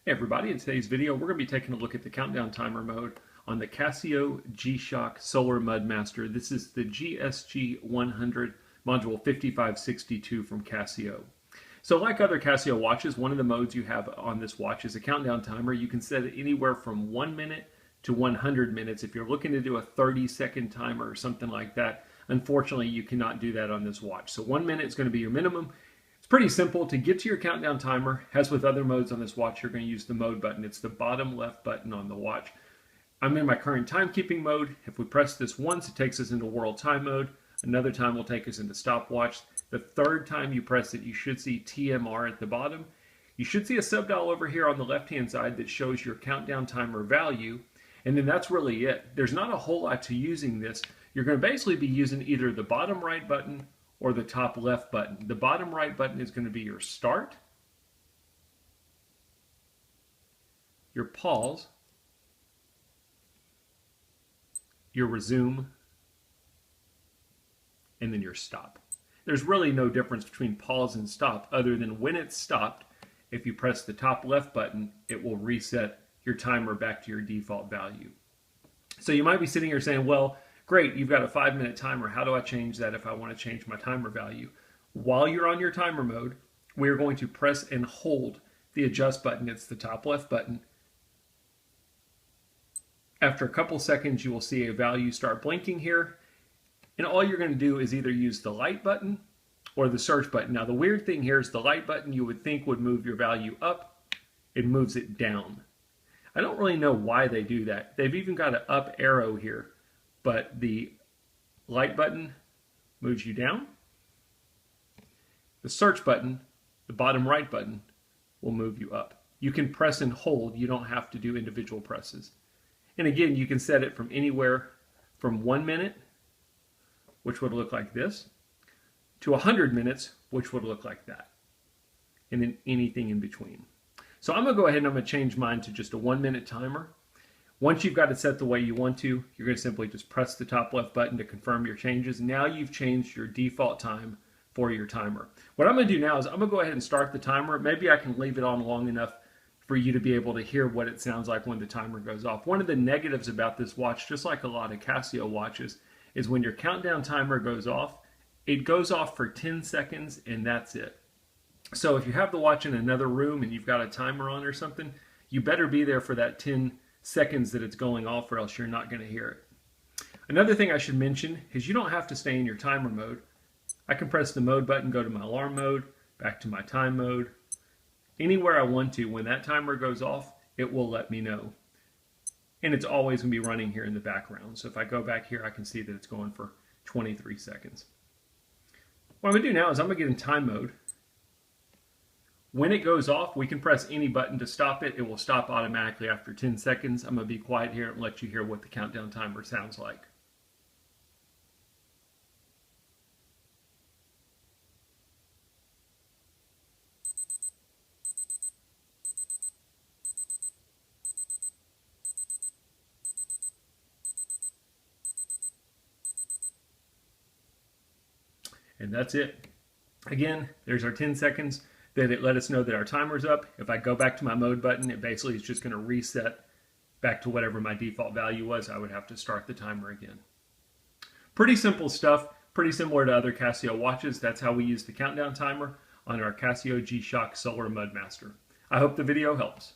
Hey everybody, in today's video we're going to be taking a look at the countdown timer mode on the Casio G-Shock Solar Mudmaster. This is the GSG-100 module 5562 from Casio. So like other Casio watches, one of the modes you have on this watch is a countdown timer. You can set it anywhere from 1 minute to 100 minutes. If you're looking to do a 30-second timer or something like that, unfortunately you cannot do that on this watch. So 1 minute is going to be your minimum. It's pretty simple. To get to your countdown timer, as with other modes on this watch, you're going to use the mode button. It's the bottom left button on the watch. I'm in my current timekeeping mode. If we press this once, it takes us into world time mode. Another time will take us into stopwatch. The third time you press it, you should see TMR at the bottom. You should see a subdial over here on the left-hand side that shows your countdown timer value. And then that's really it. There's not a whole lot to using this. You're going to basically be using either the bottom right button or the top left button. The bottom right button is going to be your start, your pause, your resume, and then your stop. There's really no difference between pause and stop other than when it's stopped, if you press the top left button, it will reset your timer back to your default value. So you might be sitting here saying, well, great, you've got a 5-minute timer. How do I change that if I want to change my timer value? While you're on your timer mode, we're going to press and hold the adjust button. It's the top left button. After a couple seconds, you will see a value start blinking here. And all you're going to do is either use the light button or the search button. Now, the weird thing here is the light button you would think would move your value up. It moves it down. I don't really know why they do that. They've even got an up arrow here, but the light button moves you down. The search button, the bottom right button, will move you up. You can press and hold. You don't have to do individual presses. And again, you can set it from anywhere from 1 minute, which would look like this, to 100 minutes, which would look like that, and then anything in between. So I'm going to go ahead and I'm going to change mine to just a 1-minute timer. Once you've got it set the way you want to, you're going to simply just press the top left button to confirm your changes. Now you've changed your default time for your timer. What I'm going to do now is I'm going to go ahead and start the timer. Maybe I can leave it on long enough for you to be able to hear what it sounds like when the timer goes off. One of the negatives about this watch, just like a lot of Casio watches, is when your countdown timer goes off, it goes off for 10 seconds and that's it. So if you have the watch in another room and you've got a timer on or something, you better be there for that 10 seconds that it's going off, or else you're not going to hear it. Another thing I should mention is you don't have to stay in your timer mode. I can press the mode button, go to my alarm mode, back to my time mode. Anywhere I want to, when that timer goes off, it will let me know. And it's always going to be running here in the background. So if I go back here, I can see that it's going for 23 seconds. What I'm going to do now is I'm going to get in time mode. When it goes off, we can press any button to stop it. It will stop automatically after 10 seconds. I'm going to be quiet here and let you hear what the countdown timer sounds like. And that's it. Again, there's our 10 seconds that it let us know that our timer's up. If I go back to my mode button, it basically is just going to reset back to whatever my default value was. I would have to start the timer again. Pretty simple stuff, pretty similar to other Casio watches. That's how we use the countdown timer on our Casio G-Shock Solar Mudmaster. I hope the video helps.